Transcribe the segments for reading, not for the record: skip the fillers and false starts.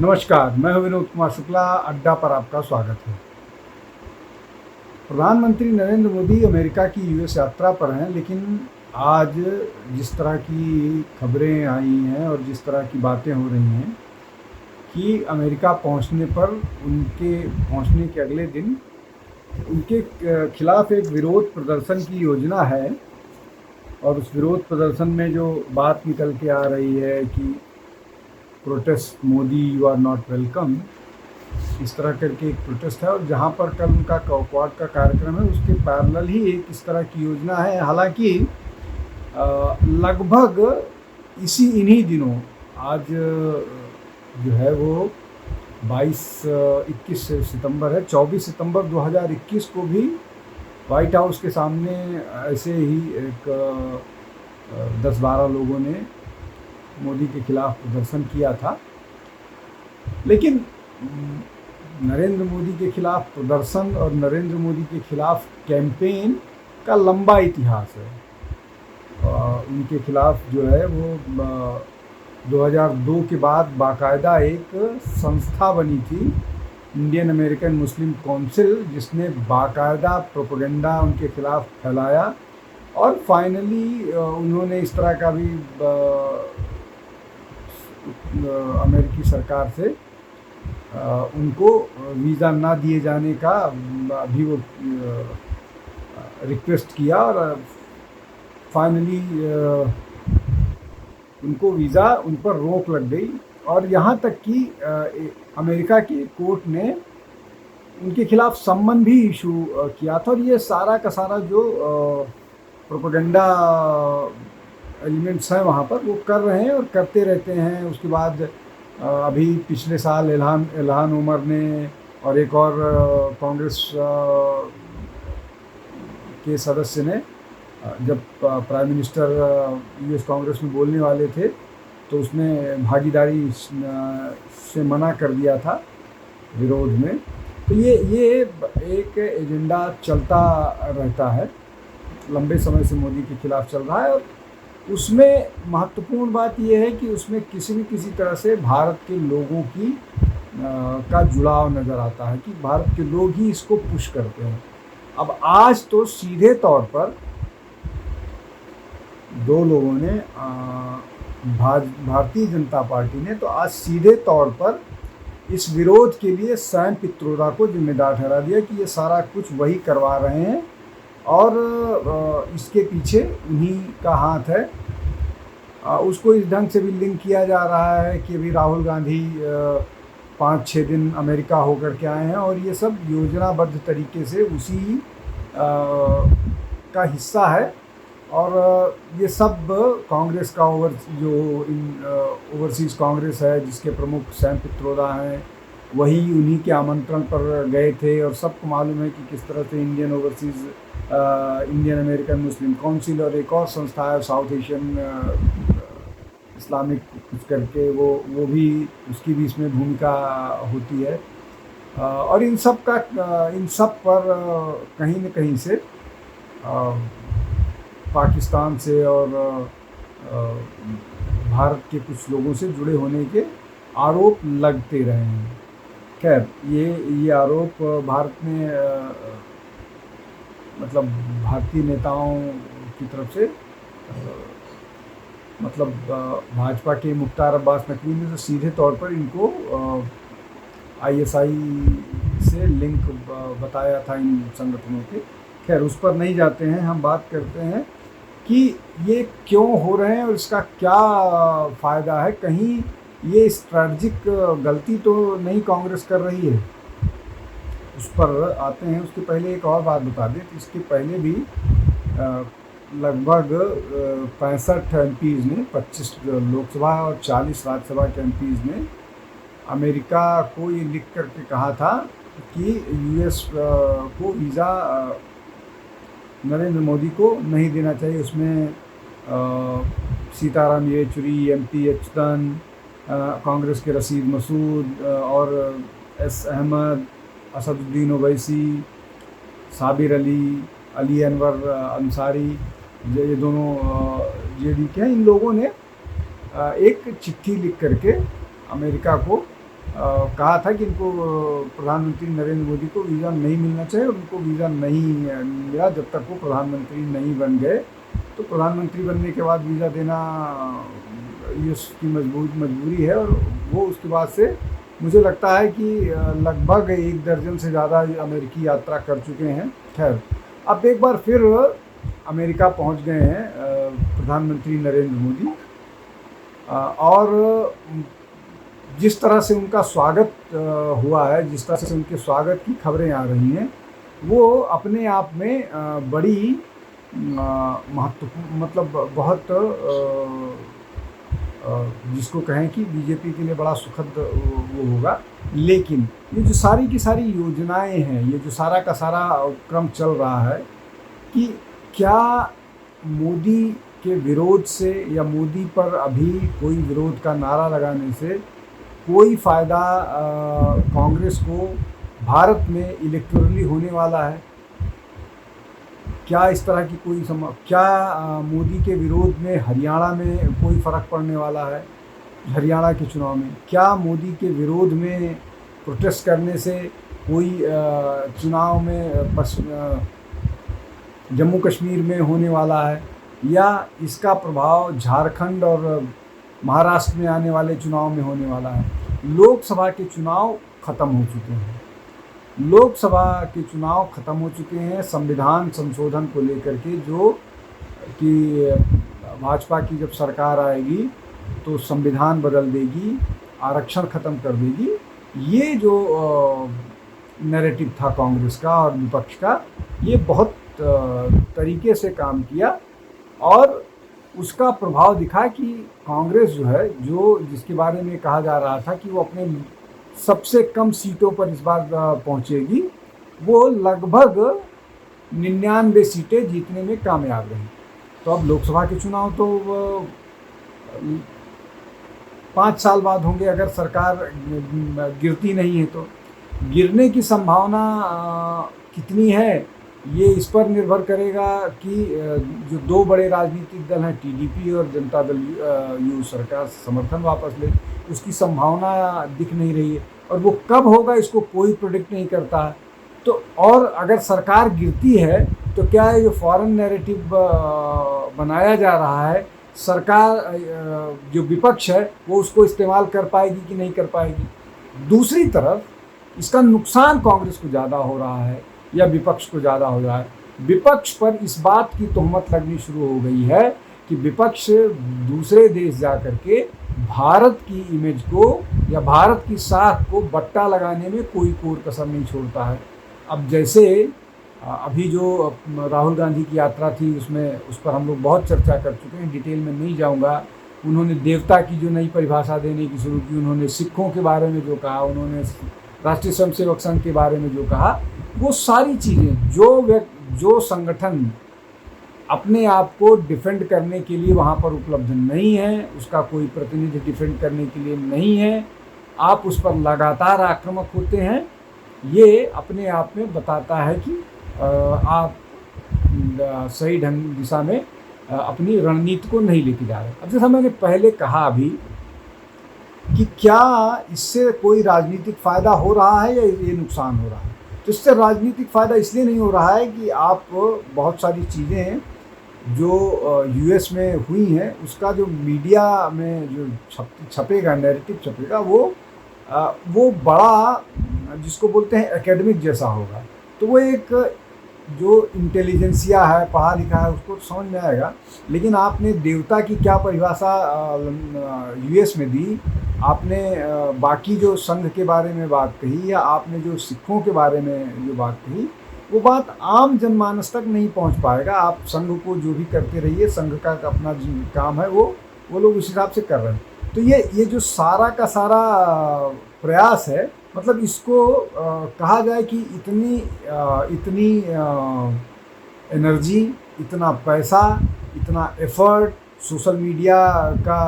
नमस्कार, मैं हूं विनोद कुमार शुक्ला। अड्डा पर आपका स्वागत है। प्रधानमंत्री नरेंद्र मोदी अमेरिका की यूएस यात्रा पर हैं, लेकिन आज जिस तरह की खबरें आई हैं और जिस तरह की बातें हो रही हैं कि अमेरिका पहुंचने पर उनके पहुंचने के अगले दिन उनके खिलाफ एक विरोध प्रदर्शन की योजना है। और उस विरोध प्रदर्शन में जो बात निकल के आ रही है कि protest Modi you are not welcome, इस तरह करके एक प्रोटेस्ट है। और जहाँ पर कल उनका क्वाड का कार्यक्रम है, उसके पैरेलल ही एक इस तरह की योजना है। हालांकि लगभग इन्हीं दिनों आज जो है वो 21 सितंबर है, 24 सितंबर 2021 को भी वाइट हाउस के सामने ऐसे ही एक 10-12 लोगों ने मोदी के खिलाफ प्रदर्शन किया था। लेकिन नरेंद्र मोदी के खिलाफ प्रदर्शन और नरेंद्र मोदी के खिलाफ कैंपेन का लंबा इतिहास है। उनके खिलाफ जो है वो 2002 के बाद बाकायदा एक संस्था बनी थी, इंडियन अमेरिकन मुस्लिम काउंसिल, जिसने बाकायदा प्रोपेगेंडा उनके खिलाफ फैलाया। और फाइनली उन्होंने इस तरह का भी अमेरिकी सरकार से उनको वीज़ा ना दिए जाने का अभी वो रिक्वेस्ट किया। और फाइनली उनको वीज़ा उन पर रोक लग गई। और यहाँ तक कि अमेरिका की कोर्ट ने उनके खिलाफ सम्मन भी इशू किया था। और ये सारा का सारा जो प्रोपेगेंडा एलिमेंट्स हैं वहाँ पर वो कर रहे हैं और करते रहते हैं। उसके बाद अभी पिछले साल इल्हान उमर ने और एक और कांग्रेस के सदस्य ने जब प्राइम मिनिस्टर यूएस कांग्रेस में बोलने वाले थे तो उसमें भागीदारी से मना कर दिया था विरोध में। तो ये एक एजेंडा चलता रहता है, लंबे समय से मोदी के खिलाफ चल रहा है। और उसमें महत्वपूर्ण बात यह है कि उसमें किसी न किसी तरह से भारत के लोगों की का जुड़ाव नज़र आता है कि भारत के लोग ही इसको पुश करते हैं। अब आज तो सीधे तौर पर दो लोगों ने भारतीय जनता पार्टी ने तो आज सीधे तौर पर इस विरोध के लिए सैम पित्रोदा को जिम्मेदार ठहरा दिया कि ये सारा कुछ वही करवा रहे हैं और इसके पीछे उन्हीं का हाथ है। उसको इस ढंग से भी लिंक किया जा रहा है कि अभी राहुल गांधी 5-6 दिन अमेरिका होकर के आए हैं और ये सब योजनाबद्ध तरीके से उसी का हिस्सा है। और ये सब कांग्रेस का ओवरसीज़ कांग्रेस है, जिसके प्रमुख सैम पित्रोदा हैं, वही उन्हीं के आमंत्रण पर गए थे। और सबको मालूम है कि किस तरह से इंडियन अमेरिकन मुस्लिम काउंसिल और एक और संस्था है साउथ एशियन इस्लामिक कुछ करके, वो भी उसकी भी इसमें भूमिका होती है। और इन सब पर कहीं न कहीं से पाकिस्तान से और भारत के कुछ लोगों से जुड़े होने के आरोप लगते रहे हैं। खैर, ये आरोप भारत में मतलब भारतीय नेताओं की तरफ से मतलब भाजपा के मुख्तार अब्बास नकवी ने तो सीधे तौर पर इनको आईएसआई से लिंक बताया था इन संगठनों के। खैर, उस पर नहीं जाते हैं, हम बात करते हैं कि ये क्यों हो रहे हैं और इसका क्या फ़ायदा है। कहीं ये स्ट्रैटेजिक गलती तो नहीं कांग्रेस कर रही है, उस पर आते हैं। उसके पहले एक और बात बता दें, इसके पहले भी लगभग 65 एमपीज़ ने, 25 लोकसभा और 40 राज्यसभा के एमपीज़ ने अमेरिका को ये लिख करके कहा था कि यूएस को वीज़ा नरेंद्र मोदी को नहीं देना चाहिए। उसमें सीताराम येचुरी, एमपी अच्युतन, कांग्रेस के रशीद मसूद और एस अहमद, असदुद्दीन ओवैसी, साबिर अली, अली अनवर अंसारी, ये दोनों जेडी के हैं। इन लोगों ने एक चिट्ठी लिख करके अमेरिका को कहा था कि इनको प्रधानमंत्री नरेंद्र मोदी को वीज़ा नहीं मिलना चाहिए, उनको वीज़ा नहीं मिला जब तक वो प्रधानमंत्री नहीं बन गए। तो प्रधानमंत्री बनने के बाद वीज़ा देना ये उसकी मजबूरी है, और वो उसके बाद से मुझे लगता है कि लगभग 1 दर्जन से ज़्यादा अमेरिकी यात्रा कर चुके हैं। खैर, अब एक बार फिर अमेरिका पहुंच गए हैं प्रधानमंत्री नरेंद्र मोदी, और जिस तरह से उनका स्वागत हुआ है, जिस तरह से उनके स्वागत की खबरें आ रही हैं, वो अपने आप में बड़ी महत्वपूर्ण, मतलब बहुत जिसको कहें कि बीजेपी के लिए बड़ा सुखद वो होगा। लेकिन ये जो सारी की सारी योजनाएं हैं, ये जो सारा का सारा क्रम चल रहा है, कि क्या मोदी के विरोध से या मोदी पर अभी कोई विरोध का नारा लगाने से कोई फ़ायदा कांग्रेस को भारत में इलेक्टोरली होने वाला है? क्या इस तरह की कोई क्या मोदी के विरोध में हरियाणा में कोई फ़र्क पड़ने वाला है? हरियाणा के चुनाव में क्या मोदी के विरोध में प्रोटेस्ट करने से कोई चुनाव में जम्मू कश्मीर में होने वाला है, या इसका प्रभाव झारखंड और महाराष्ट्र में आने वाले चुनाव में होने वाला है? लोकसभा के चुनाव ख़त्म हो चुके हैं, लोकसभा के चुनाव ख़त्म हो चुके हैं। संविधान संशोधन को लेकर के जो कि भाजपा की जब सरकार आएगी तो संविधान बदल देगी, आरक्षण ख़त्म कर देगी। ये जो नैरेटिव था कांग्रेस का और विपक्ष का, ये बहुत तरीके से काम किया, और उसका प्रभाव दिखा कि कांग्रेस जो है, जो जिसके बारे में कहा जा रहा था कि वो अपने सबसे कम सीटों पर इस बार पहुंचेगी, वो लगभग 99 सीटें जीतने में कामयाब रही। तो अब लोकसभा के चुनाव तो 5 साल बाद होंगे, अगर सरकार गिरती नहीं है तो। गिरने की संभावना कितनी है, ये इस पर निर्भर करेगा कि जो 2 बड़े राजनीतिक दल हैं, टीडीपी और जनता दल यू, सरकार समर्थन वापस ले, उसकी संभावना दिख नहीं रही है, और वो कब होगा इसको कोई प्रेडिक्ट नहीं करता है। तो और अगर सरकार गिरती है तो क्या ये जो फॉरेन नैरेटिव बनाया जा रहा है, सरकार जो विपक्ष है वो उसको इस्तेमाल कर पाएगी कि नहीं कर पाएगी? दूसरी तरफ इसका नुकसान कांग्रेस को ज़्यादा हो रहा है या विपक्ष को ज़्यादा हो रहा है? विपक्ष पर इस बात की तोहमत लगनी शुरू हो गई है कि विपक्ष दूसरे देश जा कर के भारत की इमेज को या भारत की साख को बट्टा लगाने में कोई कोर कसर नहीं छोड़ता है। अब जैसे अभी जो राहुल गांधी की यात्रा थी, उसमें उस पर हम लोग बहुत चर्चा कर चुके हैं, डिटेल में नहीं जाऊंगा। उन्होंने देवता की जो नई परिभाषा देने की शुरू की, उन्होंने सिखों के बारे में जो कहा, उन्होंने राष्ट्रीय स्वयंसेवक संघ के बारे में जो कहा, वो सारी चीज़ें जो संगठन अपने आप को डिफेंड करने के लिए वहाँ पर उपलब्ध नहीं है, उसका कोई प्रतिनिधि डिफेंड करने के लिए नहीं है, आप उस पर लगातार आक्रामक होते हैं, ये अपने आप में बताता है कि आप सही ढंग दिशा में अपनी रणनीति को नहीं लेके जा रहे। अब जैसा मैंने पहले कहा अभी कि क्या इससे कोई राजनीतिक फ़ायदा हो रहा है या ये नुकसान हो रहा है? तो इससे राजनीतिक फ़ायदा इसलिए नहीं हो रहा है कि आप बहुत सारी चीज़ें जो यूएस में हुई हैं, उसका जो मीडिया में जो छपेगा, नैरेटिव छपेगा, वो बड़ा जिसको बोलते हैं एकेडमिक जैसा होगा। तो वो एक जो इंटेलिजेंसिया है, पढ़ा लिखा है, उसको समझ में आएगा। लेकिन आपने देवता की क्या परिभाषा यूएस में दी, आपने बाकी जो संघ के बारे में बात कही, या आपने जो सिखों के बारे में जो बात कही, वो बात आम जनमानस तक नहीं पहुंच पाएगा। आप संघ को जो भी करते रहिए, संघ का अपना काम है, वो लोग उस हिसाब से कर रहे हैं। तो ये जो सारा का सारा प्रयास है, मतलब इसको कहा जाए कि इतनी एनर्जी, इतना पैसा, इतना एफर्ट, सोशल मीडिया का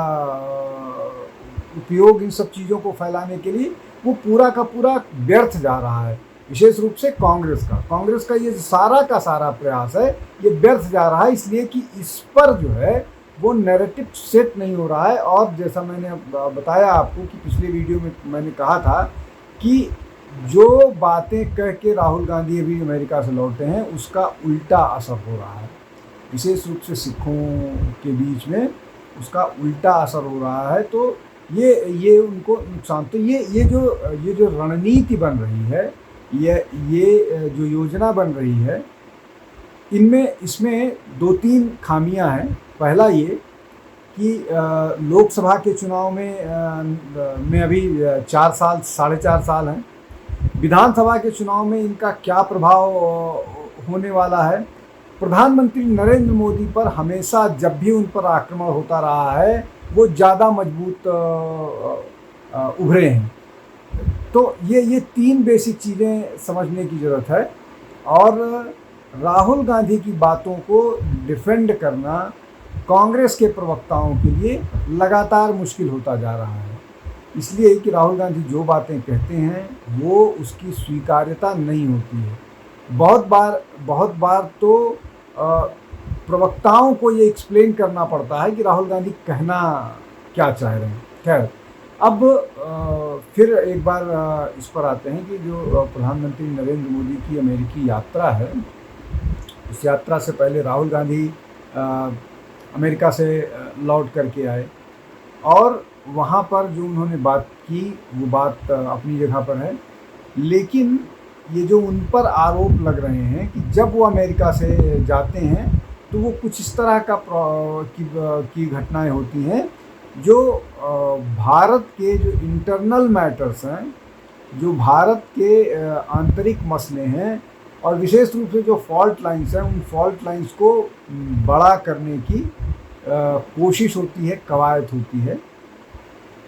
उपयोग इन सब चीज़ों को फैलाने के लिए, वो पूरा का पूरा व्यर्थ जा रहा है। विशेष रूप से कांग्रेस का ये सारा का सारा प्रयास है, ये व्यर्थ जा रहा है, इसलिए कि इस पर जो है वो नैरेटिव सेट नहीं हो रहा है। और जैसा मैंने बताया आपको कि पिछले वीडियो में मैंने कहा था कि जो बातें कह के राहुल गांधी अभी अमेरिका से लौटे हैं उसका उल्टा असर हो रहा है, विशेष रूप से सिखों के बीच में उसका उल्टा असर हो रहा है। तो ये उनको नुकसान, तो ये जो रणनीति बन रही है, ये जो योजना बन रही है, इसमें 2-3 खामियां हैं। पहला ये कि लोकसभा के चुनाव में अभी 4 साल 4.5 साल हैं, विधानसभा के चुनाव में इनका क्या प्रभाव होने वाला है। प्रधानमंत्री नरेंद्र मोदी पर हमेशा जब भी उन पर आक्रमण होता रहा है वो ज़्यादा मजबूत उभरे हैं। तो ये 3 बेसिक चीज़ें समझने की ज़रूरत है। और राहुल गांधी की बातों को डिफेंड करना कांग्रेस के प्रवक्ताओं के लिए लगातार मुश्किल होता जा रहा है, इसलिए कि राहुल गांधी जो बातें कहते हैं वो उसकी स्वीकार्यता नहीं होती है। बहुत बार तो प्रवक्ताओं को ये एक्सप्लेन करना पड़ता है कि राहुल गांधी कहना क्या चाह रहे हैं। खैर, अब फिर एक बार इस पर आते हैं कि जो प्रधानमंत्री नरेंद्र मोदी की अमेरिकी यात्रा है, उस यात्रा से पहले राहुल गांधी अमेरिका से लौट करके आए और वहाँ पर जो उन्होंने बात की वो बात अपनी जगह पर है। लेकिन ये जो उन पर आरोप लग रहे हैं कि जब वो अमेरिका से जाते हैं तो वो कुछ इस तरह की घटनाएं होती हैं जो भारत के जो इंटरनल मैटर्स हैं, जो भारत के आंतरिक मसले हैं और विशेष रूप से जो फॉल्ट लाइंस हैं, उन फॉल्ट लाइंस को बड़ा करने की कोशिश होती है, कवायद होती है,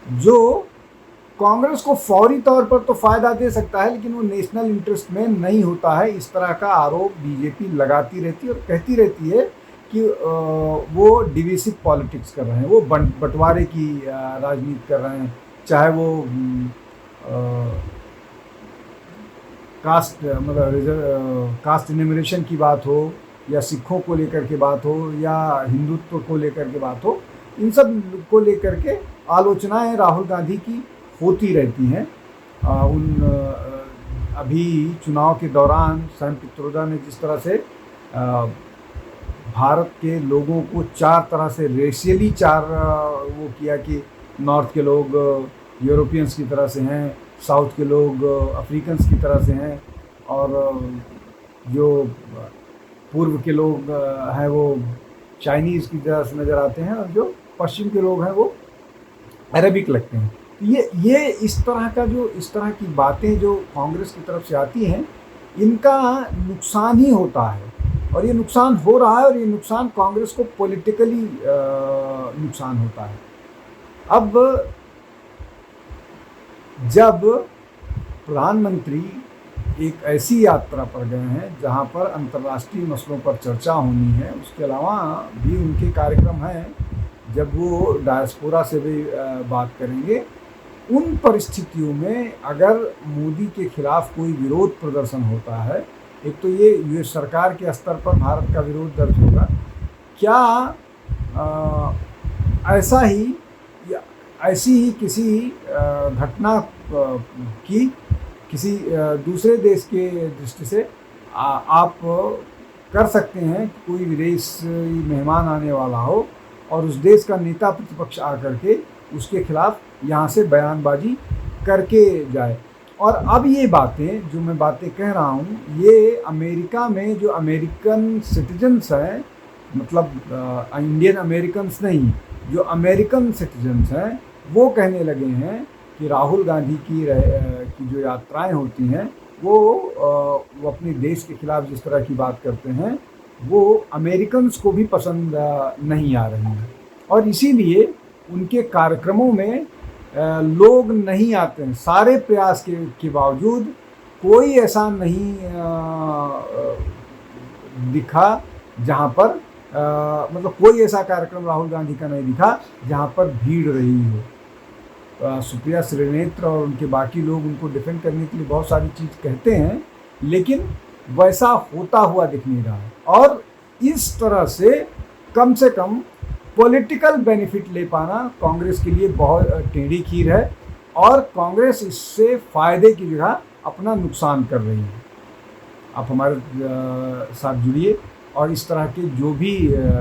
जो कांग्रेस को फौरी तौर पर तो फ़ायदा दे सकता है लेकिन वो नेशनल इंटरेस्ट में नहीं होता है। इस तरह का आरोप बीजेपी लगाती रहती है और कहती रहती है कि वो डिविसिव पॉलिटिक्स कर रहे हैं, वो बंटवारे की राजनीति कर रहे हैं, चाहे वो कास्ट इनमरेशन की बात हो या सिखों को लेकर के बात हो या हिंदुत्व को लेकर के बात हो, इन सब को लेकर के आलोचनाएं राहुल गांधी की होती रहती हैं। अभी चुनाव के दौरान सैम पित्रोदा ने जिस तरह से भारत के लोगों को 4 तरह से रेशियली वो किया कि नॉर्थ के लोग यूरोपियंस की तरह से हैं, साउथ के लोग अफ्रीकन्स की तरह से हैं और जो पूर्व के लोग हैं वो चाइनीज़ की तरह से नज़र आते हैं और जो पश्चिम के लोग हैं वो अरबिक लगते हैं। ये इस तरह की बातें जो कांग्रेस की तरफ से आती हैं, इनका नुकसान ही होता है और ये नुकसान हो रहा है और ये नुकसान कांग्रेस को पॉलिटिकली नुकसान होता है। अब जब प्रधानमंत्री एक ऐसी यात्रा पर गए हैं जहां पर अंतर्राष्ट्रीय मसलों पर चर्चा होनी है, उसके अलावा भी उनके कार्यक्रम हैं, जब वो डायस्पोरा से भी बात करेंगे, उन परिस्थितियों में अगर मोदी के खिलाफ कोई विरोध प्रदर्शन होता है, एक तो ये यूएस सरकार के स्तर पर भारत का विरोध दर्ज होगा, क्या ऐसी ही किसी घटना की किसी दूसरे देश के दृष्टि से आप कर सकते हैं कि कोई विदेशी मेहमान आने वाला हो और उस देश का नेता प्रतिपक्ष आकर के उसके खिलाफ यहाँ से बयानबाजी करके जाए। और अब ये बातें जो मैं बातें कह रहा हूँ, ये अमेरिका में जो अमेरिकन सिटीजन्स हैं, मतलब इंडियन अमेरिकन्स नहीं, जो अमेरिकन सिटीजन्स हैं वो कहने लगे हैं कि राहुल गांधी की जो यात्राएं होती हैं वो अपने देश के खिलाफ जिस तरह की बात करते हैं वो अमेरिकन्स को भी पसंद नहीं आ रही हैं और इसीलिए उनके कार्यक्रमों में लोग नहीं आते हैं। सारे प्रयास के बावजूद कोई ऐसा नहीं दिखा जहाँ पर मतलब कोई ऐसा कार्यक्रम राहुल गांधी का नहीं दिखा जहाँ पर भीड़ रही हो। सुप्रिया श्रीनेत्र और उनके बाकी लोग उनको डिफेंड करने के लिए बहुत सारी चीज़ कहते हैं, लेकिन वैसा होता हुआ दिख नहीं रहा है। और इस तरह से कम पॉलिटिकल बेनिफिट ले पाना कांग्रेस के लिए बहुत टेढ़ी खीर है और कांग्रेस इससे फ़ायदे की जगह अपना नुकसान कर रही है। आप हमारे साथ जुड़िए और इस तरह के जो भी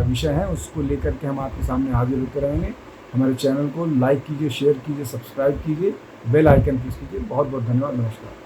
विषय हैं उसको लेकर के हम आपके सामने हाजिर होते रहेंगे। हमारे चैनल को लाइक कीजिए, शेयर कीजिए, सब्सक्राइब कीजिए, बेल आइकन प्रेस कीजिए। बहुत बहुत धन्यवाद। नमस्कार।